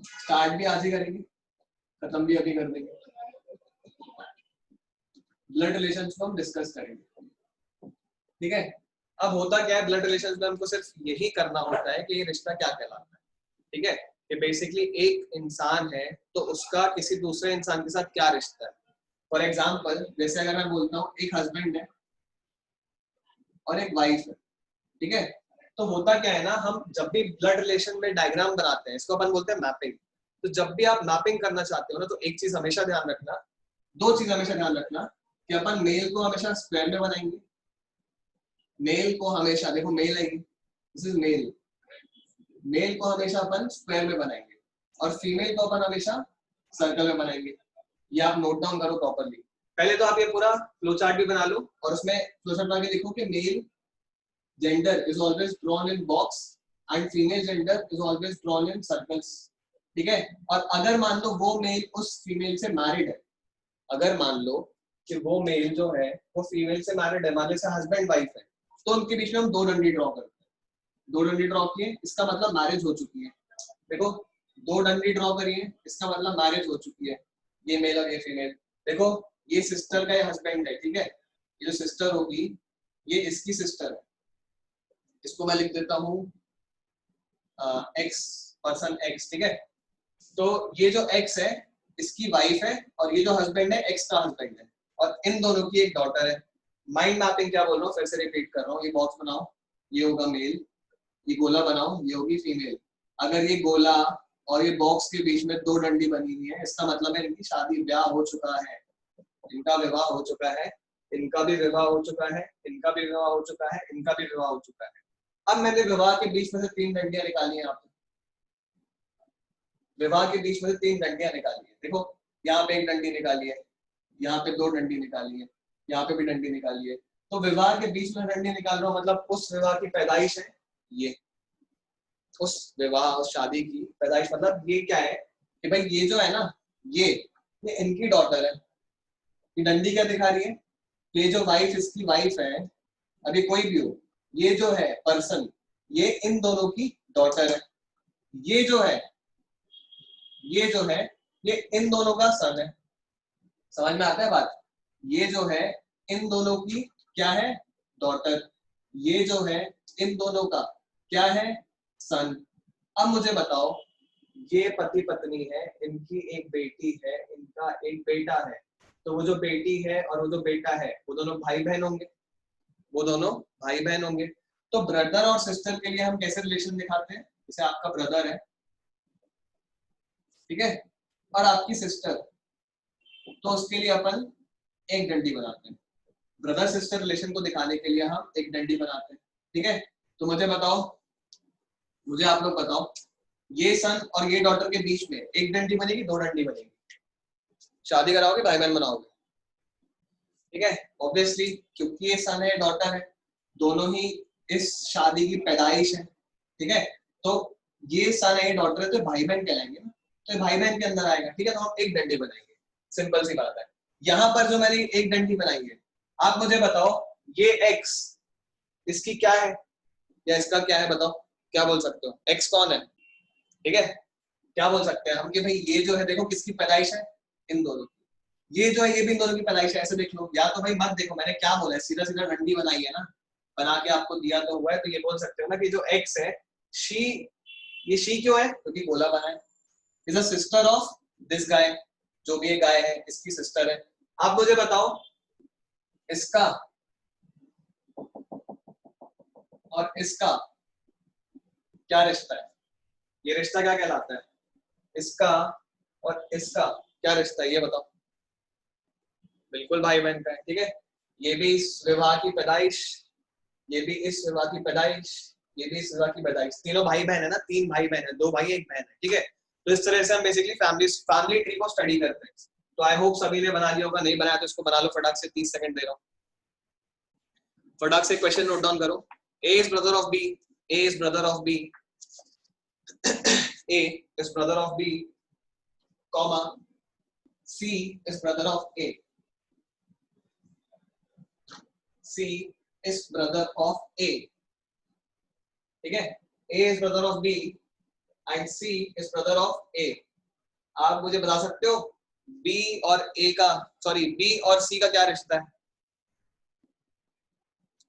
Start भी आज ही करेंगे, खत्म भी अभी कर देंगे। ब्लड रिलेशंस को हम डिस्कस करेंगे, ठीक है। अब होता क्या है ब्लड रिलेशंस में, हमको सिर्फ यही करना होता है कि ये रिश्ता क्या कहलाता है, ठीक है। कि बेसिकली एक इंसान है तो उसका किसी दूसरे इंसान के साथ क्या रिश्ता है। फॉर एग्जाम्पल जैसे अगर मैं बोलता हूँ एक हस्बैंड है और एक वाइफ है, ठीक है। तो होता क्या है ना, हम जब भी ब्लड रिलेशन में डायग्राम बनाते हैं, इसको अपन बोलते हैं मैपिंग। तो जब भी आप मैपिंग करना चाहते हो ना, तो एक चीज हमेशा ध्यान रखना, दो चीज हमेशा ध्यान रखना कि अपन मेल को हमेशा स्क्वायर में बनाएंगे। मेल को हमेशा, देखो मेल है, दिस इज मेल, मेल को हमेशा अपन स्क्वायर में बनाएंगे और फीमेल को अपन हमेशा सर्कल में बनाएंगे। ये आप नोट डाउन करो प्रॉपर्ली। पहले तो आप ये पूरा फ्लो चार्ट भी बना लो और उसमें फ्लो चार्ट बना के देखो कि mail gender is always drawn in box and female gender is always drawn in circles, ठीक है। और अगर मान लो वो मेल उस फीमेल से मैरिड है, अगर मान लो कि वो मेल जो है वो फीमेल से मैरिड है, मान लो से हस्बैंड वाइफ है, तो उनके बीच में हम दो डंडी ड्रॉ करते हैं। दो डंडी ड्रॉ किए, इसका मतलब मैरिज हो चुकी है। देखो दो डंडी ड्रॉ करिए, इसका मतलब मैरिज हो चुकी है, ये मेल और ये फीमेल। देखो ये सिस्टर का ये हस्बैंड है, ठीक है। ये जो सिस्टर होगी ये इसकी सिस्टर है, इसको मैं लिख देता हूँ एक्स, पर्सन एक्स, ठीक है। तो ये जो एक्स है इसकी वाइफ है और ये जो हस्बैंड है एक्स का हस्बैंड है और इन दोनों की एक डॉटर है। माइंड मैपिंग क्या बोल रहा हूँ, फिर से रिपीट कर रहा हूँ। ये बॉक्स बनाओ, ये होगा मेल, ये गोला बनाओ, ये होगी फीमेल। अगर ये गोला और ये बॉक्स के बीच में दो डंडी बनी हुई है, इसका मतलब है इनकी शादी ब्याह हो चुका है, इनका विवाह हो चुका है, इनका भी विवाह हो चुका है, इनका भी विवाह हो चुका है, इनका भी विवाह हो चुका है। अब मैंने विवाह के बीच में से तीन डंडियां निकाली हैं, आप विवाह के बीच में से तीन डंडियां निकाली है। देखो यहाँ पे एक डंडी निकाली है, यहाँ पे दो डंडी निकाली है, यहाँ पे भी डंडी निकाली है। तो विवाह के बीच में डंडी निकाल रहा हूँ, मतलब उस विवाह की पैदाइश है ये, उस विवाह उस शादी की पैदाइश। मतलब ये क्या है कि भाई ये जो है ना, ये इनकी डॉटर है। ये डंडी क्या दिखा रही है, ये जो वाइफ इसकी वाइफ है, अभी कोई भी हो, ये जो है पर्सन, ये इन दोनों की डॉटर है। ये जो है, ये जो है, ये इन दोनों का सन है। समझ में आता है बात? ये जो है इन दोनों की क्या है, डॉटर। ये जो है इन दोनों का क्या है, सन। अब मुझे बताओ, ये पति पत्नी है, इनकी एक बेटी है, इनका एक बेटा है। तो वो जो बेटी है और वो जो बेटा है वो दोनों भाई बहन होंगे, वो दोनों भाई बहन होंगे। तो ब्रदर और सिस्टर के लिए हम कैसे रिलेशन दिखाते हैं, जैसे आपका ब्रदर है, ठीक है, और आपकी सिस्टर, तो उसके लिए अपन एक डंडी बनाते हैं। ब्रदर सिस्टर रिलेशन को दिखाने के लिए हम एक डंडी बनाते हैं, ठीक है। तो मुझे बताओ, मुझे आप लोग बताओ, ये सन और ये डॉटर के बीच में एक डंडी बनेगी, दो डंडी बनेगी? शादी कराओगे, भाई बहन बनाओगे? ठीक है, ऑब्वियसली, क्योंकि ये सन है डॉटर है, दोनों ही इस शादी की पैदाइश है, ठीक है। तो ये सन है ये डॉटर है, तो भाई बहन कहलाएंगे ना, तो भाई बहन के अंदर आएगा, ठीक है। तो हम एक डंडी बनाएंगे, सिंपल सी बात है। यहाँ पर जो मैंने एक डंडी बनाई है, आप मुझे बताओ ये एक्स, इसकी क्या है या इसका क्या है, बताओ क्या बोल सकते हो? एक्स कौन है, ठीक है। क्या बोल सकते हैं हम कि भाई ये जो है, देखो किसकी पैदाइश है, इन दोनों की। ये जो है ये भी इन दोनों की पैदाइश है, ऐसे देख लो। या तो भाई मत देखो मैंने क्या बोला है, सीधा सीधा डंडी बनाई है ना, बना के आपको दिया तो हुआ है। तो ये बोल सकते हो ना कि जो एक्स है, शी, ये शी क्यों है, क्योंकि गोला बना है। Is a sister of this guy, जो भी ये गाय है इसकी सिस्टर है। आप मुझे बताओ इसका और इसका क्या रिश्ता है, ये रिश्ता क्या कहलाता है? इसका और इसका क्या रिश्ता है, ये बताओ। बिल्कुल भाई बहन का है, ठीक है। ये भी इस विवाह की पैदाइश, ये भी इस विवाह की पैदाइश, ये भी इस विवाह की पैदाइश। तीनों भाई बहन है ना, तीन भाई बहन है, दो भाई एक बहन है, ठीक है। तो इस तरह से हम बेसिकली फैमिली ट्री को स्टडी करते हैं। तो आई होप सभी ने बना लिया होगा, नहीं बनाया तो इसको बना लो फटाक से, 30 सेकंड दे रहा हूँ, फटाक से क्वेश्चन नोट डाउन करो। A is brother of B, A is brother of B, A is brother of B, comma C is brother of A. C is brother of A, ठीक है। A is brother of B, and C is brother of A. आप मुझे बता सकते हो B और ए का, sorry B और सी का क्या रिश्ता है?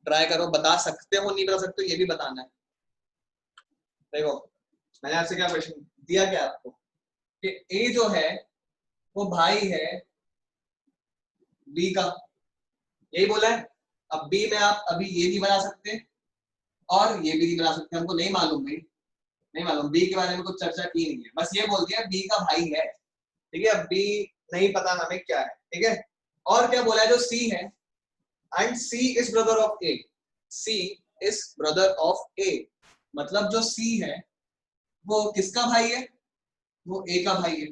ट्राई करो, बता सकते हो नहीं बता सकते हो ये भी बताना है। देखो मैंने आपसे क्या क्वेश्चन दिया, क्या आपको कि ए जो है वो भाई है बी का, यही बोला है। अब बी में आप अभी ये नहीं बना सकते और ये भी नहीं बना सकते, हमको नहीं मालूम भाई, नहीं मालूम, बी के बारे में कुछ चर्चा की नहीं है, बस ये बोल दिया बी का भाई है, ठीक है। अब बी नहीं पता हमें क्या है, ठीक है। और क्या बोला है, जो सी है, and C is brother of A, C is brother of A, मतलब जो सी है वो किसका भाई है? वो ए का भाई है।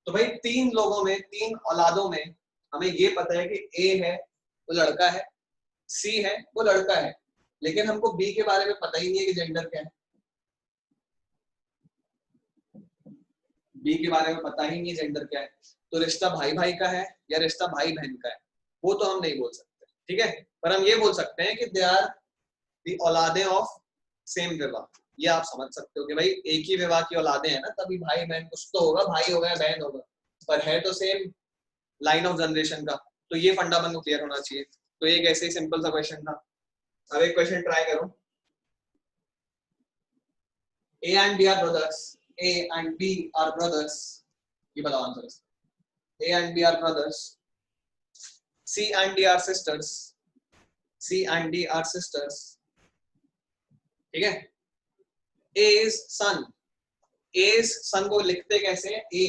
तो भाई तीन लोगों में, तीन औलादों में हमें ये पता है कि ए है वो लड़का है, सी है वो लड़का है, लेकिन हमको बी के बारे में पता ही नहीं है कि जेंडर क्या है। बी के बारे में पता ही नहीं जेंडर क्या है, तो रिश्ता भाई भाई का है या रिश्ता भाई बहन का है वो तो हम नहीं बोल सकते, ठीक है। पर हम ये बोल सकते हैं कि दे आर दी औलादे ऑफ सेम विवाह। ये आप समझ सकते हो कि भाई एक ही विवाह की औलादे हैं ना, तभी भाई बहन कुछ तो होगा, भाई होगा या बहन होगा, पर है तो सेम लाइन ऑफ जनरेशन का। तो ये फंडामेंटल क्लियर होना चाहिए। तो एक ऐसे ही सिंपल सा क्वेश्चन था। अब एक क्वेश्चन ट्राई करो। A and B are brothers. A and B are brothers. ये बताओ answer. A and B are brothers. C and D are sisters. C and D are sisters. ठीक है। A is son. A is son को लिखते कैसे हैं? A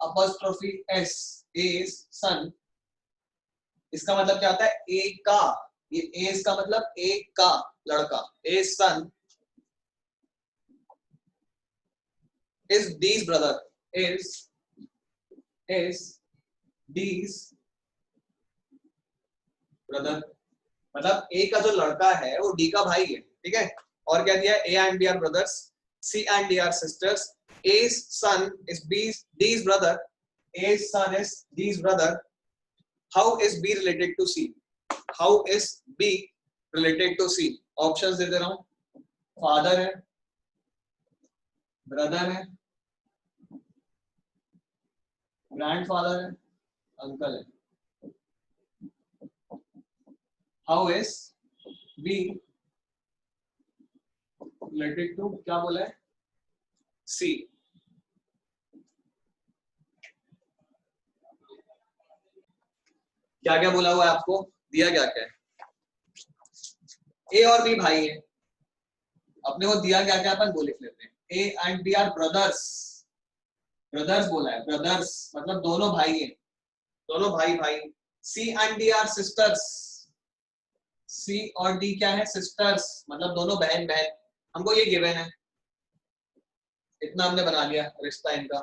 apostrophe S. A is son. इसका मतलब क्या होता है? A का, ये A is का मतलब एक का लड़का। A is son. Is D's brother. Is D's brother. मतलब ए का जो लड़का है वो डी का भाई है, ठीक है। और क्या दिया? A and B are brothers, C and D are sisters, A's son is D's brother, a's son is D's brother. How is B related to C? How is B related to C? Options दे दे रहा हूं। Father है, brother है, grandfather है, uncle है। How is B related to, क्या बोला है? C. क्या क्या बोला हुआ है आपको? दिया क्या क्या है? ए और बी भाई है, अपने को दिया क्या क्या अपन वो लिख लेते हैं। A and B are brothers, brothers बोला है, ब्रदर्स मतलब दोनों भाई हैं, दोनों भाई भाई। सी एंड डी आर सिस्टर्स, सी और डी क्या है? सिस्टर्स मतलब दोनों बहन बहन। हमको ये गिवन है, इतना हमने बना लिया रिश्ता इनका,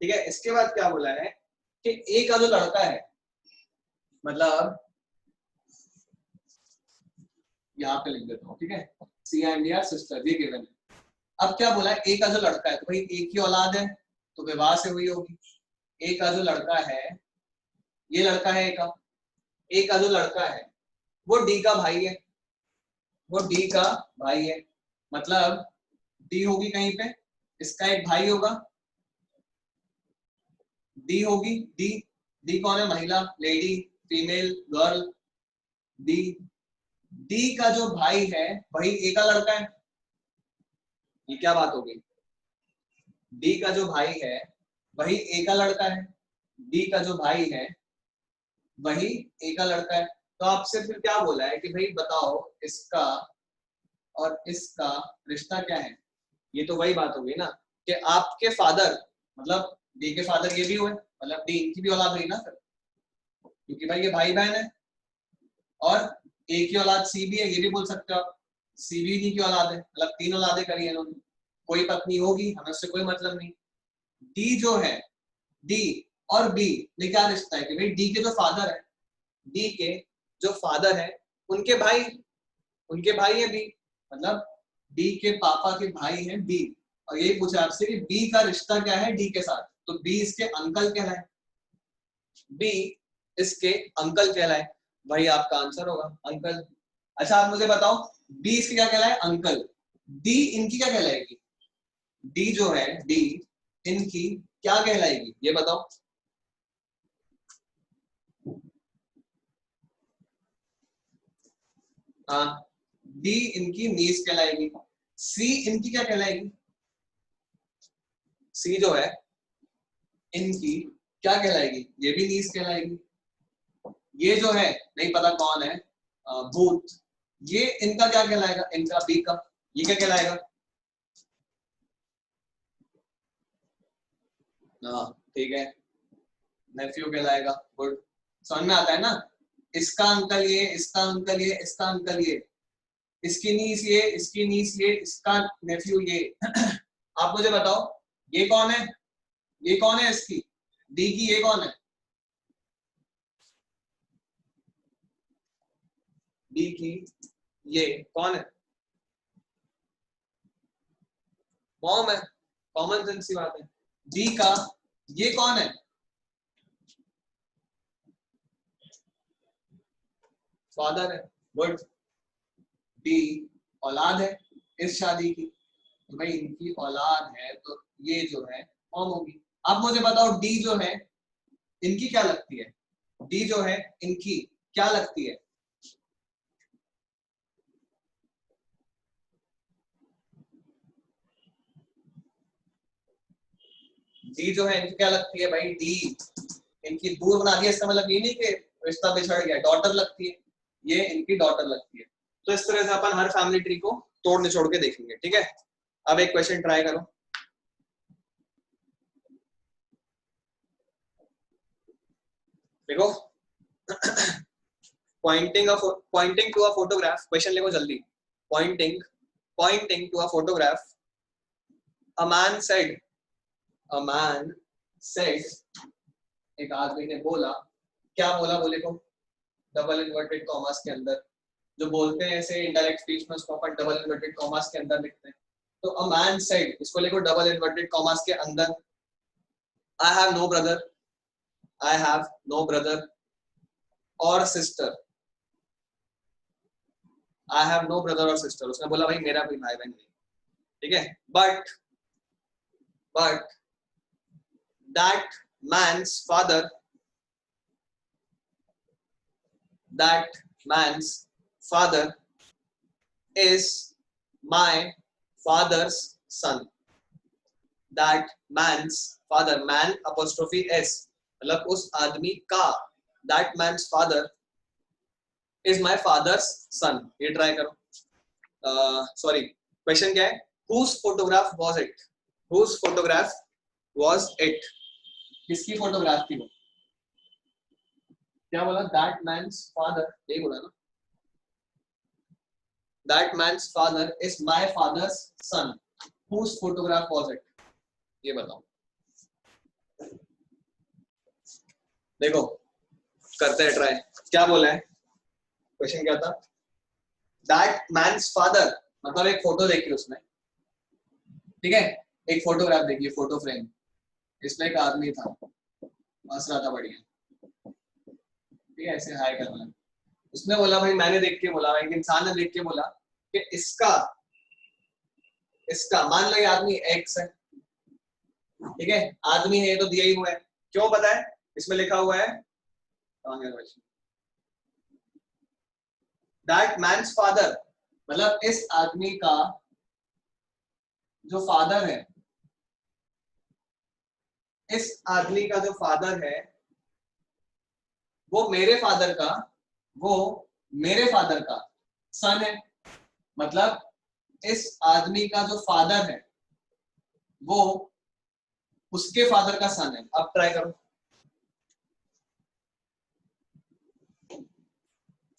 ठीक है। इसके बाद क्या बोला है कि ए का जो लड़का है, मतलब यहाँ पे लिख देता हूँ, ठीक है। सी एंड डी आर सिस्टर, ये गिवन है। अब क्या बोला है? ए का जो लड़का है, तो भाई एक ही औलाद है तो विवाह से हुई होगी। ए का जो लड़का है, ये लड़का है ए का, ए का जो लड़का है वो डी का भाई है, वो डी का भाई है, मतलब डी होगी कहीं पे, इसका एक भाई होगा, डी होगी, डी, डी कौन है? महिला, lady, female, girl, D. D का जो भाई है वही ए का लड़का है। ये क्या बात हो गई? डी का जो भाई है वही ए का लड़का है, डी का जो भाई है वही ए का लड़का है। तो आपसे फिर क्या बोला है कि भाई बताओ इसका और इसका रिश्ता क्या है? ये तो वही बात हो गई ना कि आपके फादर, मतलब डी के फादर ये भी हुए, मतलब डी इनकी भी औलाद हुई ना फिर, क्योंकि भाई ये भाई बहन है। और ए की औलाद सी भी है, ये भी बोल सकते हो आप, सी भी डी की औलाद है, मतलब तीन औलादे करी है इन्होंने। कोई पत्नी होगी, हमें उससे कोई मतलब नहीं। डी जो है, डी और बी में क्या रिश्ता है कि भाई डी के जो फादर है, डी के जो फादर है उनके भाई, उनके भाई है बी, मतलब डी के पापा के भाई है बी। और यही पूछा आपसे कि बी का रिश्ता क्या है डी के साथ, तो बी इसके अंकल कहलाए, बी इसके अंकल कहलाए, वही आपका आंसर होगा, अंकल। अच्छा आप मुझे बताओ बी इसके क्या कहलाए? अंकल। डी इनकी क्या कहलाएगी? डी जो है, डी इनकी क्या कहलाएगी ये बताओ। हाँ, डी इनकी नीस कहलाएगी। सी इनकी क्या कहलाएगी? सी जो है इनकी क्या कहलाएगी? ये भी नीस कहलाएगी। ये जो है नहीं पता कौन है, भूत, ये इनका क्या कहलाएगा? इनका बी का, ये क्या कहलाएगा? हाँ ठीक है, नेफ्यू कहलाएगा। गुड, समझ में आता है ना? इसका अंकल ये, इसका अंकल ये, इसका अंकल ये, इसकी नीस ये, इसकी नीस ये, इसका नेफ्यू ये। आप मुझे बताओ ये कौन है? ये कौन है इसकी? डी की ये कौन है? डी की ये कौन है? मॉम है, कॉमन सेंस की बात है। डी का ये कौन है? फादर है। गुड, डी औलाद है इस शादी की, तो भाई इनकी औलाद है तो ये जो है मॉम होगी। अब मुझे बताओ डी जो है इनकी क्या लगती है? डी जो है इनकी क्या लगती है? डी जो है इनकी क्या लगती है भाई? डी इनकी दूर बना दिया, इसका मतलब ये नहीं कि रिश्ता बिछड़ गया, डॉटर लगती है, ये इनकी डॉटर लगती है। तो इस तरह से अपन हर फैमिली ट्री को तोड़ निचोड़ के देखेंगे, ठीक है। अब एक क्वेश्चन ट्राई करो। देखो, pointing to a photograph, question लिखो जल्दी। Pointing to a photograph, a man said, एक आदमी ने बोला, क्या बोला? बोले को डबल इन्वर्टेड कॉमास के अंदर, जो बोलते हैं ऐसे इंडायरेक्ट स्पीच में उसको अपन डबल इन्वर्टेड कॉमास के अंदर लिखते हैं। तो अ मैन सेड, इसको लिखो डबल इन्वर्टेड कॉमास के अंदर, आई हैव नो ब्रदर और sister. I have no brother और सिस्टर, उसने बोला भाई मेरा कोई भाई बहन नहीं, ठीक है। But that man's father is my father's son. That man's father, man apostrophe s, मतलब उस आदमी का, that man's father is my father's son। ये ट्राई करो। सॉरी, क्वेश्चन क्या है? whose photograph was it? किसकी फोटोग्राफ थी वो? क्या बोला? दैट मैन्स फादर, यही बोला ना? That man's father is my father's son, whose photograph was it? ये बताओ। देखो करते हैं ट्राई, क्या बोला है? क्वेश्चन क्या था? दैट मैन्स फादर, मतलब एक फोटो देखी उसने, ठीक है, एक फोटोग्राफ देखी, फोटो फ्रेम, इसमें एक आदमी था, हंस रहा था बढ़िया, ठीक है, ऐसे हाय कर रहा है। उसने बोला भाई, मैंने देख के बोला, एक इंसान ने देख के बोला कि इसका मान लो ये आदमी एक्स है, ठीक है, आदमी है, ये तो दिया ही हुआ है, क्यों पता है? इसमें लिखा हुआ है दैट मैन्स फादर, मतलब इस आदमी का जो फादर है, इस आदमी का जो फादर है वो मेरे फादर का सन है। मतलब इस आदमी का जो फादर है वो उसके फादर का सन है। अब ट्राई करो,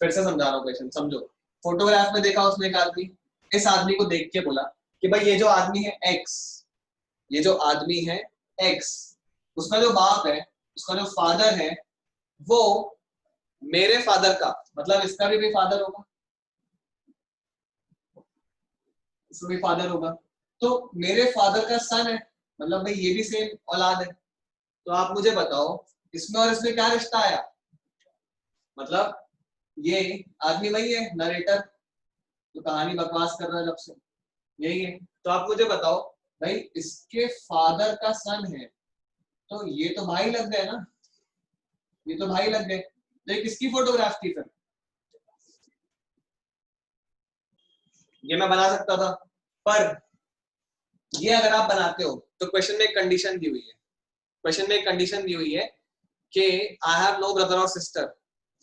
फिर से समझा रहा हूँ क्वेश्चन, समझो। फोटोग्राफ में देखा उसने एक आदमी, इस आदमी को देख के बोला कि भाई ये जो आदमी है एक्स, ये जो आदमी है एक्स, उसका जो बाप है, उसका जो फादर है वो मेरे फादर का, मतलब इसका भी फादर होगा, इसका भी फादर होगा, तो मेरे फादर का सन है, मतलब भाई ये भी सेम औलाद है। तो आप मुझे बताओ इसमें और इसमें क्या रिश्ता आया? मतलब ये आदमी वही है नरेटर, जो कहानी बकवास कर रहा है जब से, यही है। तो आप मुझे बताओ भाई इसके फादर का सन है, तो ये तो भाई लग गए ना, ये तो भाई लग गए। तो ये किसकी फोटोग्राफ थी फिर? ये मैं बना सकता था, पर ये अगर आप बनाते हो तो क्वेश्चन में एक कंडीशन दी हुई है, क्वेश्चन में एक कंडीशन दी हुई है कि आई हैव नो ब्रदर और सिस्टर।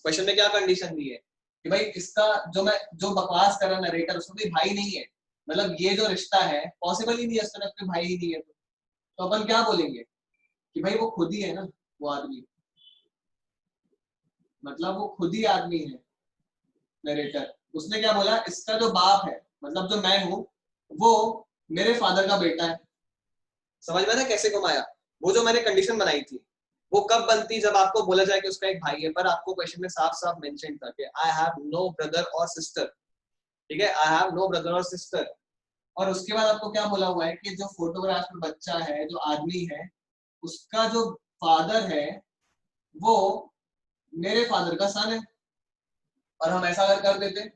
क्वेश्चन में क्या कंडीशन दी है कि भाई इसका जो बकवास कर रहा नरेटर उसमें कोई भाई नहीं है, मतलब ये जो रिश्ता है पॉसिबल ही नहीं है, इस तरफ कोई भाई ही नहीं है, तो अपन क्या बोलेंगे कि भाई वो खुद ही है ना, वो आदमी, मतलब वो खुद ही आदमी है नरेटर। उसने क्या बोला, इसका जो बाप है मतलब जो मैं हूं वो मेरे फादर का बेटा है। समझ में ना कैसे घुमाया? वो जो मैंने कंडीशन बनाई थी वो कब बनती, जब आपको बोला जाए कि उसका एक भाई है, पर आपको क्वेश्चन में साफ साफ मेंशन था कि आई हैव नो ब्रदर और सिस्टर। ठीक है, आई हैव नो ब्रदर और सिस्टर। और उसके बाद आपको क्या बोला हुआ है कि जो फोटोग्राफ में बच्चा है, जो आदमी है, उसका जो फादर है वो मेरे फादर का सन है। और हम ऐसा अगर कर देते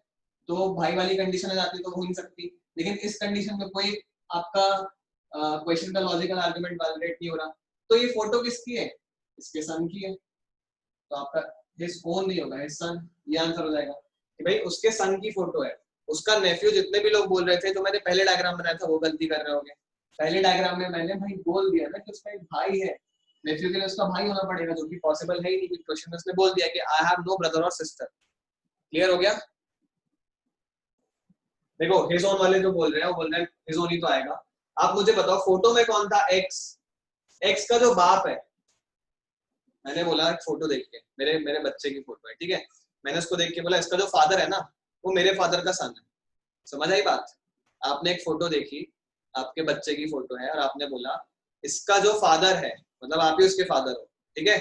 तो भाई वाली कंडीशन आ जाती, तो हो नहीं सकती। लेकिन इस कंडीशन में कोई आपका क्वेश्चन का लॉजिकल आर्गुमेंट वैलिडेट नहीं हो रहा, तो ये फोटो किसकी है? इसके सन की है, तो आपका हिज ओन नहीं होगा, हिज सन, ये आंसर हो जाएगा कि भाई उसके सन की फोटो है। उसका नेफ्यू, जितने भी लोग बोल रहे थे जो मैंने पहले डायग्राम बनाया था वो गलती कर रहे होंगे। पहले डायग्राम में मैंने भाई बोल दिया ना कि उसका एक भाई है, नेफ्यू के लिए उसका भाई होना पड़ेगा, जो कि पॉसिबल है ही नहीं। क्वेश्चन में उसने बोल दिया कि आई हैव नो ब्रदर और सिस्टर। क्लियर हो गया? देखो हिज ओन वाले जो बोल रहे हैं वो बोल रहे हैं हिज ओन ही तो आएगा। आप मुझे बताओ फोटो में कौन था? एक्स। एक्स का जो बाप है, मैंने बोला एक फोटो देख के, मेरे मेरे बच्चे की फोटो है, ठीक है, मैंने उसको देख के बोला इसका जो फादर है ना वो मेरे फादर का सन है। समझ आई बात? आपने एक फोटो देखी, आपके बच्चे की फोटो है, और आपने बोला इसका जो फादर है, मतलब आप ही उसके फादर हो, ठीक है,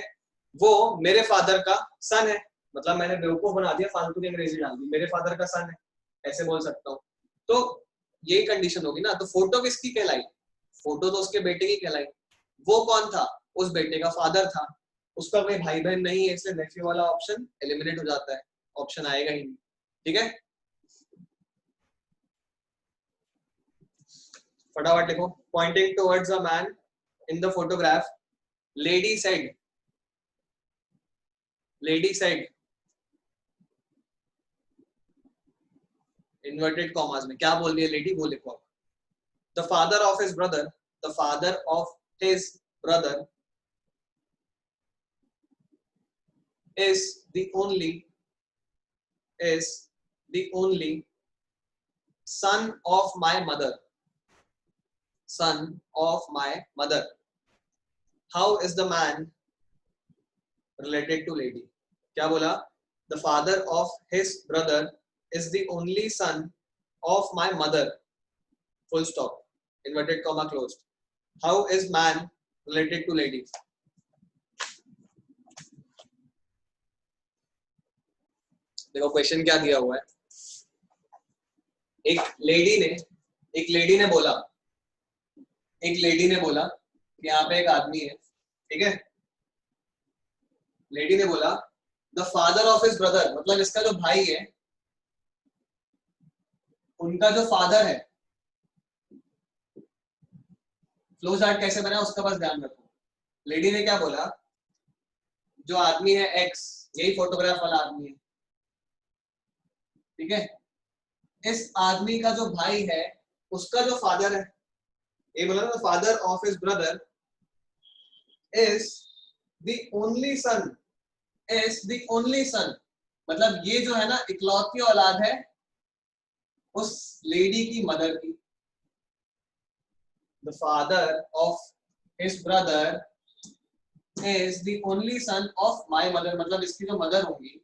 वो मेरे फादर का सन है। मतलब मैंने बेवकूफ बना दिया, फालतू की अंग्रेजी डाल दी, मेरे फादर का सन है, ऐसे बोल सकता हूँ। तो यही कंडीशन होगी ना। तो फोटो किसकी कहलाई? फोटो तो उसके बेटे की कहलाई। वो कौन था? उस बेटे का फादर था। उसका कोई भाई बहन नहीं है, इसलिए नेफ्यू वाला ऑप्शन एलिमिनेट हो जाता है, ऑप्शन आएगा ही नहीं। ठीक है, फटाफट लिखो। Pointing towards a man in the photograph, lady said, lady said, inverted commas में क्या बोल रही है लेडी, वो लिखो। The father of his brother, the father of his brother is the only son of my mother, son of my mother. How is the man related to lady? क्या बोला? The father of his brother is the only son of my mother, full stop, inverted comma closed. How is man related to lady? देखो question क्या दिया हुआ है। एक lady ने बोला, एक लेडी ने बोला कि यहाँ पे एक आदमी है, ठीक है, लेडी ने बोला the father of his brother, मतलब इसका जो भाई है उनका जो फादर है, फ्लो चार्ट कैसे बना उसका बस ध्यान रखो। लेडी ने क्या बोला, जो आदमी है एक्स, यही फोटोग्राफ वाला आदमी है, ठीक है, इस आदमी का जो भाई है उसका जो फादर है, ये बोला ना father of his brother is the only son, is the only son, मतलब ये जो है ना इकलौती औलाद है उस लेडी की मदर की। The father of his brother is the only son of my mother, मतलब इसकी जो मदर होंगी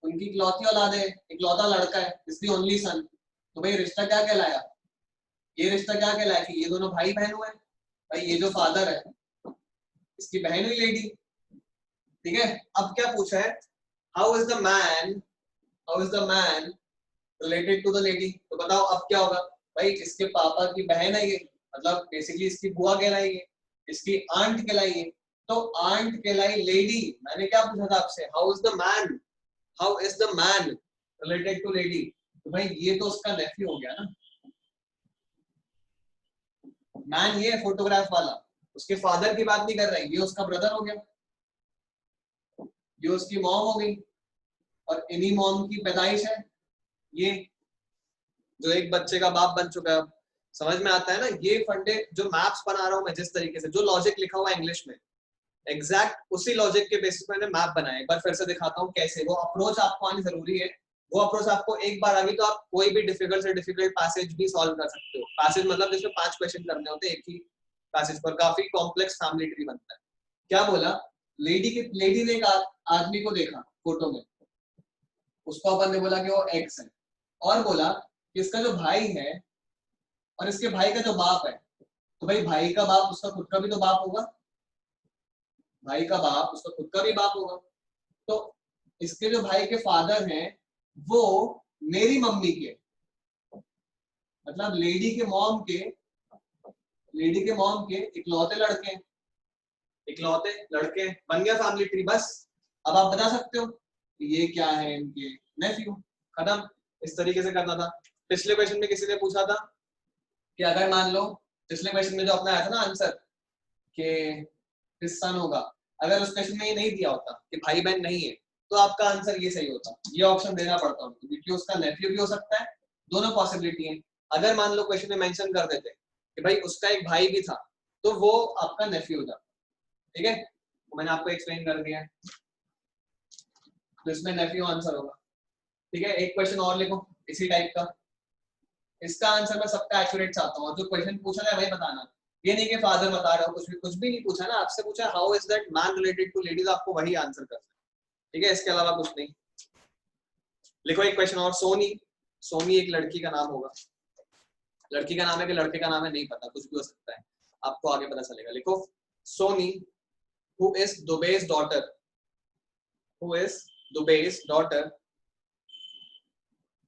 उनकी इकलौती औलाद है, इकलौता लड़का है, इज द ओनली सन। तो भाई रिश्ता क्या कहलाया? ये रिश्ता क्या कहलाया कि ये दोनों भाई बहन हुए। भाई ये जो फादर है इसकी बहन हुई लेडी, ठीक है। अब क्या पूछा है, how is the man, how is the man related to the lady. तो बताओ अब क्या होगा, भाई इसके पापा की बहन है ये, मतलब बेसिकली इसकी बुआ कहलाएगी, इसकी आंट कहलाएगी, तो आंट कहलाई लेडी। मैंने क्या पूछा था आपसे, how is the man, how is the man related to lady, तो भाई ये तो उसका नेफ्यू हो गया ना। मैन ये फोटोग्राफ वाला, उसके फादर की बात नहीं कर रहे हैं, ये उसका ब्रदर हो गया, ये उसकी मॉम हो गई, और इन्हीं मॉम की पैदाइश है ये, जो एक बच्चे का बाप बन चुका है। समझ में आता है ना? ये फंडे जो मैप्स बना रहा हूं मैं, जिस तरीके से जो लॉजिक लिखा हुआ है इंग्लिश में, एग्जैक्ट उसी लॉजिक के बेसिस पर मैंने मैप बनाया। एक बार फिर से दिखाता हूँ कैसे। वो अप्रोच आपको आनी जरूरी है। वो अप्रोच आपको एक बार आ गई तो आप कोई भी डिफिकल्ट से डिफिकल्ट पैसेज भी सॉल्व कर सकते हो। पैसेज मतलब जिसमें 5 क्वेश्चन करने होते हैं एक ही पैसेज पर। काफी कॉम्प्लेक्स फैमिली ट्री बनता है। क्या बोला? लेडी ने एक आदमी को देखा फोटो में, उसको अपन ने बोला कि वो एक्स है, और बोला कि इसका जो भाई है और इसके भाई का जो बाप है, तो भाई भाई का बाप उसका खुद का भी तो बाप होगा, भाई का बाप उसका खुद का भी बाप होगा। तो इसके जो भाई के फादर हैं वो मेरी मम्मी के, मतलब लेडी के मॉम के इकलौते लड़के, इकलौते लड़के। बन गया फैमिली ट्री। बस अब आप बता सकते हो कि ये क्या है, इनके नेफ्यू। खत्म। इस तरीके से करना था। पिछले क्वेश्चन में किसी ने पूछा था कि अगर मान लो, पिछले क्वेश्चन में जो अपना आया था ना आंसर कि हिज सन होगा, अगर उस क्वेश्चन में ये नहीं दिया होता कि भाई बहन नहीं है, तो आपका आंसर ये सही होता। ये ऑप्शन देना पड़ता उनको, क्योंकि उसका नेफ्यू भी हो सकता है। दोनों पॉसिबिलिटी है। अगर मान लो क्वेश्चन में मेंशन कर देते कि भाई उसका एक भाई भी था, तो वो आपका नेफ्यू हो जाता। ठीक है, तो मैंने आपको एक्सप्लेन कर दिया है। तो इसमें नेफ्यू आंसर होगा। ठीक है, एक क्वेश्चन और लिखो इसी टाइप का। इसका आंसर मैं सबका एक्यूरेट चाहता हूँ, और जो क्वेश्चन पूछा है वही बताना। ये नहीं कि फादर बता रहा हो, कुछ भी नहीं पूछा ना आपसे। पूछा how is that man related to ladies, आपको वही आंसर करना है। ठीक है, इसके अलावा कुछ नहीं। लिखो एक क्वेश्चन और। सोनी, सोनी एक लड़की का नाम होगा। लड़की का नाम है कि लड़के का नाम है नहीं पता, कुछ भी हो सकता है, आपको आगे पता चलेगा। लिखो Soni who is Dubey's daughter, who is Dubey's daughter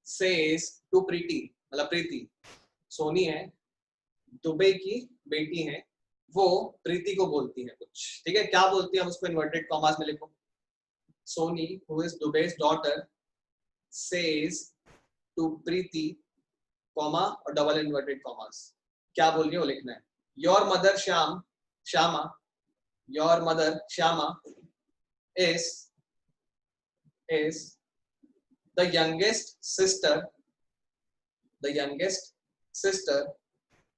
says to Preeti, मतलब प्रीति, सोनी है, दुबे की बेटी है, वो प्रीति को बोलती है कुछ। ठीक है, क्या बोलती है हम उसको इन्वर्टेड कॉमास में लिखो। Soni who is Dubey's daughter says to Preeti, comma और डबल इन्वर्टेड कॉमास। क्या बोल रही है वो लिखना है। Your mother Shyama, your mother Shyama is the youngest sister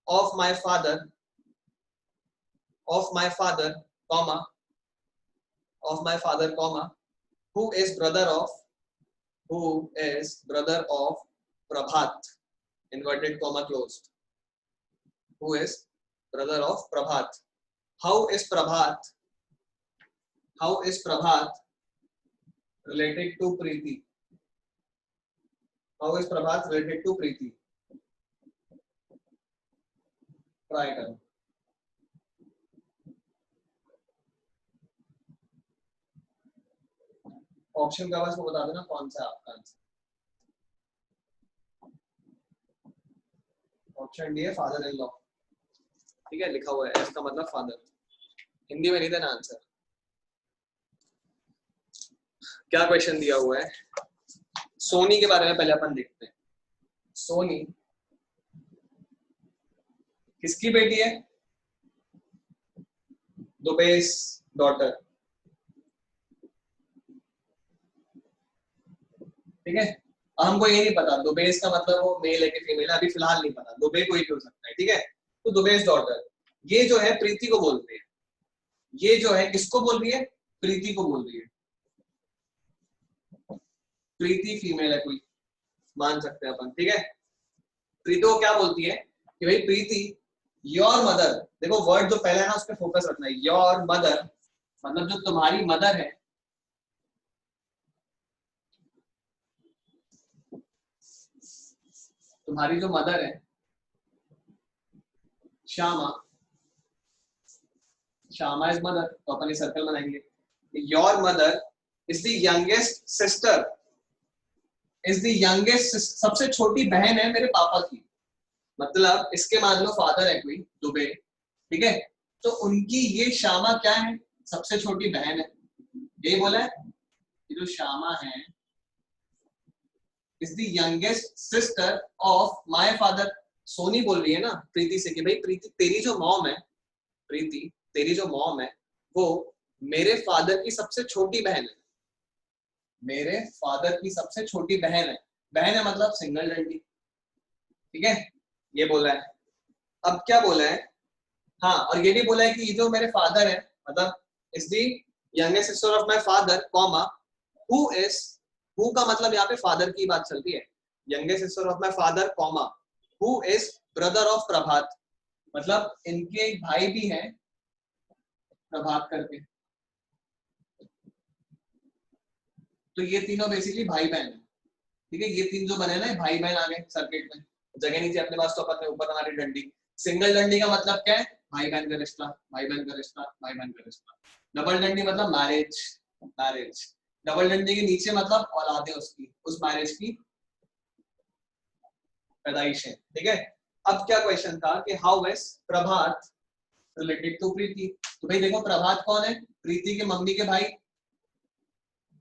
of my father, comma, who is brother of Prabhat, inverted comma closed, who is brother of Prabhat. How is Prabhat related to Preeti? How is Prabhat related to Preeti? Try करो। Option का बस वो बता देना कौन सा आपका answer. Option D है फादर इन लॉ। ठीक है, लिखा हुआ है इसका मतलब फादर। हिंदी में नहीं देना आंसर। क्या क्वेश्चन दिया हुआ है? सोनी के बारे में पहले अपन देखते हैं। सोनी किसकी बेटी है? दुबे's डॉटर। ठीक है, हमको ये नहीं पता दुबे's का मतलब वो मेल है कि फीमेल है, अभी फिलहाल नहीं पता। दुबे कोई भी हो सकता है। ठीक है, तो दुबे's डॉटर ये जो है प्रीति को बोलते हैं। ये जो है किसको बोल रही है? प्रीति को बोल रही है। प्रीति फीमेल है कोई, मान सकते हैं अपन। ठीक है, प्रीति को क्या बोलती है कि भाई प्रीति योर मदर, देखो वर्ड जो पहला है ना उस पर फोकस रखना है। योर मदर मतलब जो तुम्हारी मदर है, तुम्हारी जो मदर है श्यामा, श्यामा इज मदर, तो अपन ये सर्कल बनाएंगे। Your mother is the youngest sister, सबसे छोटी बहन है मेरे पापा की। मतलब इसके मान लो फादर है कोई दुबे, ठीक है, तो उनकी ये श्यामा क्या है? सबसे छोटी बहन है। यही बोला है कि जो श्यामा है is the youngest sister of my father, Soni बोल रही है ना प्रीति से कि भाई प्रीति तेरी जो मॉम है, प्रीति तेरी जो मॉम है वो मेरे फादर की सबसे छोटी बहन है, मेरे फादर की सबसे छोटी बहन है, बहन है मतलब सिंगल डंडी, ठीक है, ये बोला है। अब क्या बोला है, हाँ और ये भी बोला है कि ये जो मेरे फादर है मतलब is the youngest sister of my father comma who is, who का मतलब यहाँ पे फादर की बात चलती है, youngest sister of my father comma who is brother of Prabhat, मतलब इनके एक भाई भी हैं प्रभात करके, तो ये तीनों बेसिकली भाई बहन है, ठीक है, ये तीन जो बने ना भाई बहन आ गए सर्किट में, जगह नहीं थी अपने पास तो अपन ने ऊपर हमारी डंडी, सिंगल डंडी का मतलब क्या है, भाई बहन का रिश्ता, भाई बहन का रिश्ता, भाई बहन का रिश्ता, डबल डंडी मतलब मैरिज, मैरिज, डबल डंडी के नीचे मतलब औलादे उसकी, उस मैरिज की पैदाइश है, ठीक है। अब क्या क्वेश्चन था कि how is Prabhat related to Preeti, तो भाई देखो प्रभात कौन है, प्रीति के मम्मी के भाई,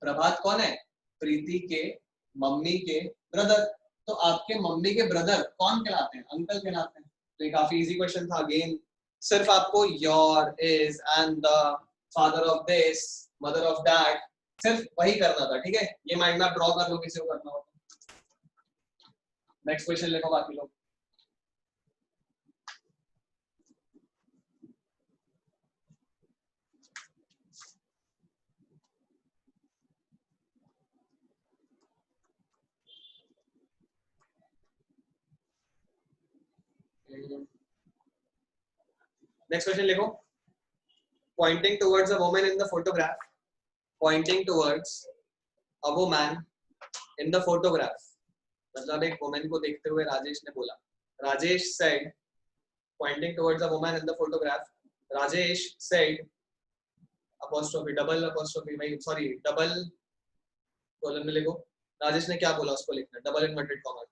प्रभात कौन है, प्रीति के मम्मी के ब्रदर, तो आपके मम्मी के ब्रदर कौन कहलाते हैं, अंकल कहलाते हैं, तो ये काफी इजी क्वेश्चन था, अगेन सिर्फ आपको your is and the father of this mother of that सिर्फ वही करना था, ठीक है, ये माइंड में आप ड्रॉ कर लो किसी को करना हो। नेक्स्ट क्वेश्चन लिखो बाकी लोग। नेक्स्ट क्वेश्चन लिखो, pointing towards a woman in the photograph, pointing towards a woman in the photograph, मतलब एक वुमेन को देखते हुए राजेश ने बोला, Rajesh said pointing towards a woman in the photograph, Rajesh said apostrophe double apostrophe भाई सॉरी डबल कॉलन में लिखो, राजेश ने क्या बोला उसको लिखना double inverted comma,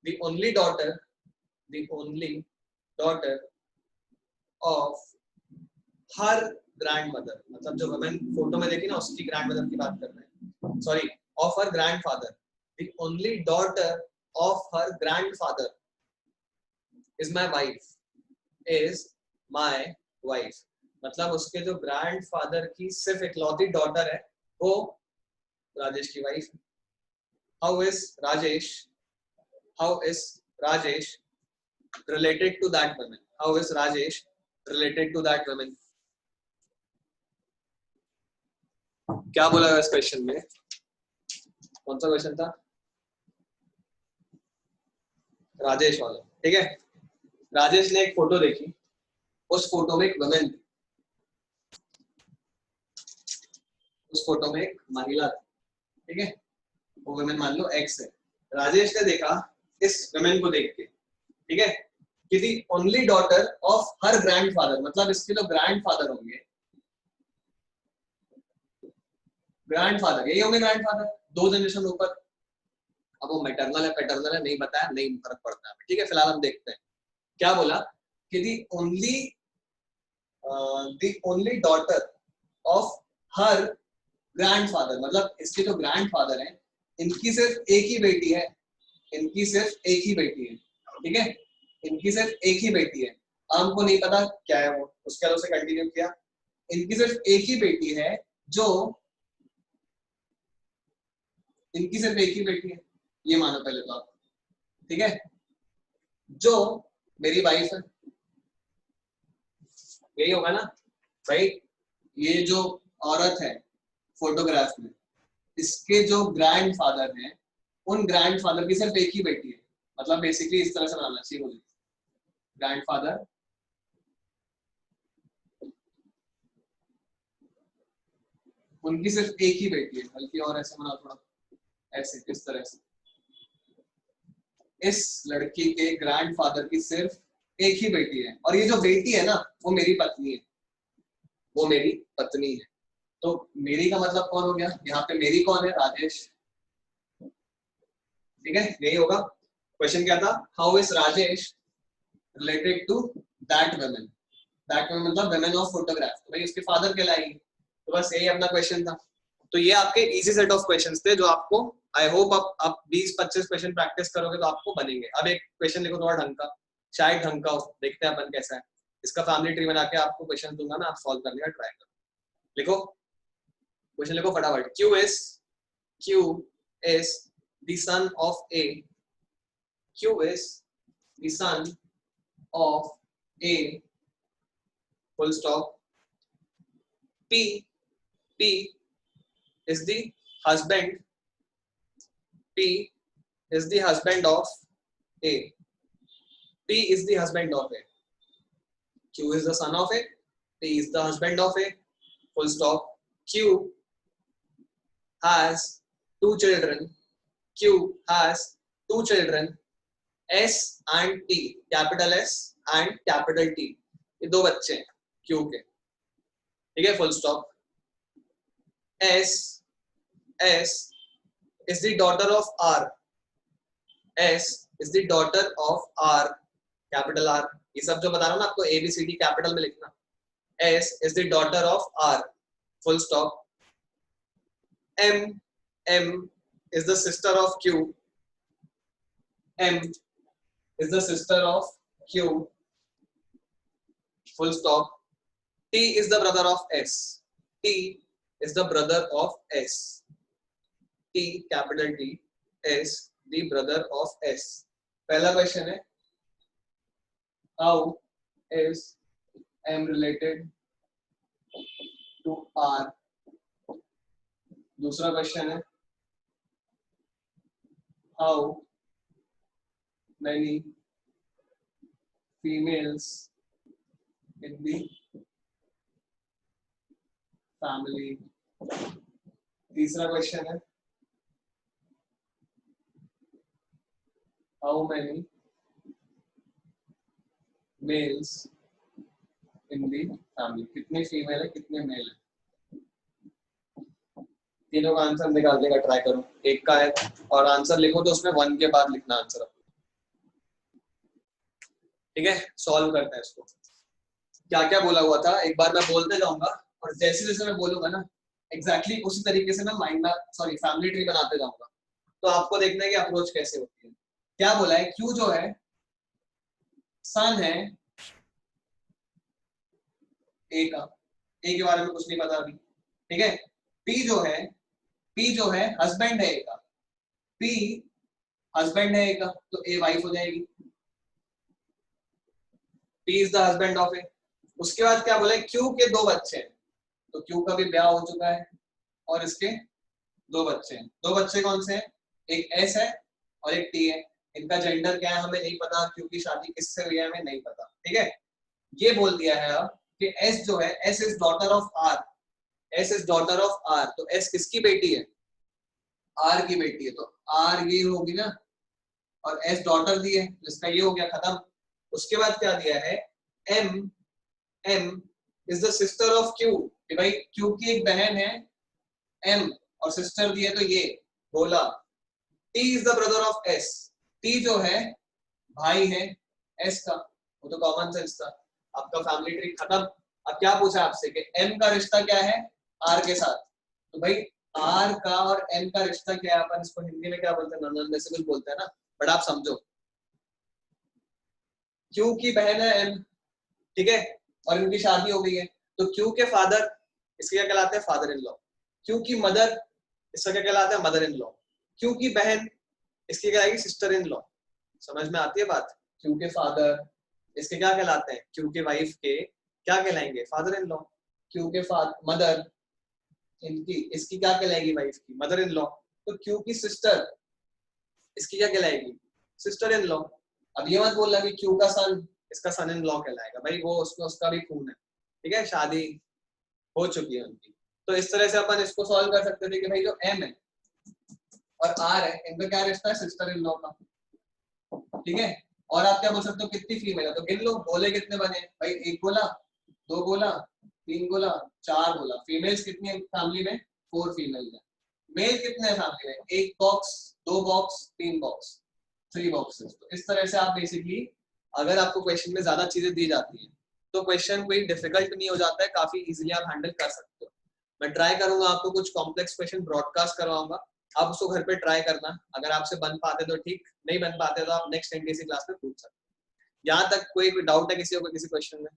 the only daughter of her grandmother, मतलब जो वुमेन फोटो में देखी ना उसकी ग्रैंडमदर की बात कर रहे हैं, sorry of her grandfather, the only daughter of her grandfather is my wife, मतलब उसके जो ग्रैंडफादर की सिर्फ इकलौती डॉटर है वो राजेश की वाइफ है। How is Rajesh related to that woman, how is Rajesh related to that woman, क्या बोला इस क्वेश्चन में, कौन सा क्वेश्चन था, राजेश वाला, ठीक है, राजेश ने एक फोटो देखी, उस फोटो में एक वुमेन थी, उस फोटो में एक महिला थी, ठीक है, वो वुमेन मान लो एक्स है, राजेश ने देखा इस वुमेन को देख के, ठीक है, कि the only daughter of her grandfather, मतलब इसके जो ग्रैंडफादर होंगे, ग्रैंडफादर यही होंगे, ग्रैंडफादर 2 जनरेशन ऊपर, अब वो मैटरनल है पैटर्नल है नहीं बताया, नहीं फर्क पड़ता है, ठीक है, फिलहाल हम देखते हैं क्या बोला कि the only daughter of her grandfather, मतलब इसके जो ग्रैंडफादर हैं इनकी सिर्फ एक ही बेटी है, इनकी सिर्फ एक ही बेटी है, ठीक है, इनकी सिर्फ एक ही बेटी है, हमको नहीं पता क्या है वो, उसके बाद उसे कंटिन्यू किया, इनकी सिर्फ एक ही बेटी है जो, इनकी सिर्फ एक ही बेटी है, ये मानो पहले तो आप, ठीक है, जो मेरी वाइफ है, यही होगा ना भाई, ये जो औरत है फोटोग्राफ में इसके जो ग्रैंडफादर हैं उन ग्रैंडफादर की सिर्फ एक ही बेटी है, मतलब बेसिकली इस तरह से बनाना चाहिए मुझे, ग्रैंडफादर उनकी सिर्फ एक ही बेटी है, बल्कि और ऐसे बना थोड़ा ऐसे इस तरह से, इस लड़की के ग्रैंडफादर की सिर्फ एक ही बेटी है, और ये जो बेटी है ना वो मेरी पत्नी है, वो मेरी पत्नी है, तो मेरी का मतलब कौन हो गया, यहाँ पे मेरी कौन है, राजेश, ठीक है, यही होगा। क्वेश्चन क्या था, how is Rajesh related to that women, that women मतलब वुमेन ऑफ फोटोग्राफ, तो भाई उसके फादर कहलाएगी, तो बस यही अपना क्वेश्चन था। तो ये आपके इजी सेट ऑफ क्वेश्चंस थे जो आपको आई होप आप 20-25 क्वेश्चन प्रैक्टिस करोगे तो आपको बनेंगे। अब एक क्वेश्चन लिखो थोड़ा ढंग का, शायद ढंग का हो, देखते हैं अपन कैसा है। इसका फैमिली ट्री बना के आपको क्वेश्चन दूंगा मैं, आप सॉल्व करने का ट्राई करो। लिखो क्वेश्चन, लिखो फटाफट। Q is the son of A. Q is the son of A, full stop. P is the husband. P is the husband of A. P is the husband of A. Q is the son of A. P is the husband of A. Full stop. Q has two children. Q has two children. S and T, capital S and capital T, ये दो बच्चे हैं Q के, ठीक है, full stop. S is the daughter of R. S is the daughter of R, capital R. ये सब जो बता रहा हूँ ना आपको, ABCD कैपिटल में लिखना. S is the daughter of R, full stop. M is the sister of Q. M is the sister of Q, full stop. T is the brother of S. T is the brother of S. T, capital T, is the brother of S. पहला question है, how is M related to R? दूसरा question है, how many females in the family? तीसरा question है, how many males in the family? कितने female है, कितने mail है? तीनों का आंसर निकालने का ट्राई करो. एक का है और आंसर लिखो तो उसमें 1 के बाद लिखना आंसर, ठीक है. सॉल्व करते हैं इसको. क्या क्या बोला हुआ था एक बार मैं बोलते जाऊंगा और जैसे जैसे मैं बोलूंगा ना एग्जैक्टली उसी तरीके से मैं माइंड में फैमिली ट्री बनाते जाऊंगा, तो आपको देखना है कि अप्रोच कैसे होती है. क्या बोला है, Q जो है सन है A का, A के बारे में कुछ नहीं पता अभी, ठीक है. P जो है हस्बैंड है A का, P हस्बैंड है A का, तो A वाइफ हो जाएगी. P is the husband of A. उसके बाद क्या बोले, Q के दो बच्चे हैं, तो Q का भी ब्याह हो चुका है और इसके दो बच्चे हैं. दो बच्चे कौन से हैं, एक S है और एक T है. इनका जेंडर क्या है हमें नहीं पता, क्योंकि शादी किससे हुई है हमें नहीं पता, ठीक है. ये बोल दिया है अब कि S जो है, S is daughter of R. S is daughter of R, तो S किसकी बेटी है, R की बेटी है, तो R ये होगी ना, और S डॉटर दी है, जिसका ये हो गया खत्म. उसके बाद क्या दिया है, M is the sister of Q, कि भाई Q की एक बहन है M और सिस्टर दी है तो ये बोला. T is the brother of S. T जो है भाई है S का, वो तो कॉमन सेंस था. आपका फैमिली ट्री खत्म. अब क्या पूछा आपसे कि M का रिश्ता क्या है R के साथ, तो भाई R का और M का रिश्ता क्या है, अपन इसको हिंदी में क्या बोलते हैं, नॉन में से कुछ बोलते हैं ना, बट आप समझो. Q की बहन है M, ठीक है, और इनकी शादी हो गई है, तो Q के फादर इसके क्या कहलाते हैं, फादर इन लॉ. Q की मदर इसका क्या कहलाता है, मदर इन लॉ. Q की बहन इसकी क्या आएगी, सिस्टर इन लॉ. समझ में आती है बात. Q के फादर इसके क्या कहलाते हैं, Q के वाइफ के क्या कहलाएंगे, फादर इन लॉ. Q के मदर इनकी इसकी क्या कहलाएगी, वाइफ की मदर इन लॉ. तो Q की सिस्टर इसकी क्या कहलाएगी, सिस्टर इन लॉ. अब ये मत बोलना कि Q का सन इसका सन इन लॉ कहलाएगा, भाई वो उसका भी खून है, ठीक है, शादी हो चुकी है उनकी. तो इस तरह से अपन इसको सॉल्व कर सकते थे कि भाई जो M है और R है, इनका क्या रिश्ता है, सिस्टर इन लॉ का, ठीक है. और आप क्या बोल सकते हो, कितनी फीमेल है, तो गिन लो. बोले कितने बने भाई, एक बोला, दो बोला, तीन बोला, चार बोला. फीमेल्स कितनी है फैमिली में, 4 फीमेल है. मेल कितने हैं फैमिली में, एक बॉक्स, दो बॉक्स, तीन बॉक्स, 3 बॉक्सेस. तो इस तरह से आप बेसिकली अगर आपको क्वेश्चन में ज्यादा चीजें दी जाती है तो क्वेश्चन कोई डिफिकल्ट नहीं हो जाता है, काफी इजीली आप हैंडल कर सकते हो. मैं ट्राई करूंगा आपको कुछ कॉम्प्लेक्स क्वेश्चन ब्रॉडकास्ट करवाऊंगा, आप उसको घर पे ट्राई करना. अगर आपसे बन पाते तो ठीक, नहीं बन पाते तो आप नेक्स्ट एनटीसी क्लास में पूछ सकते हो. यहाँ तक कोई डाउट है किसी को किसी क्वेश्चन में?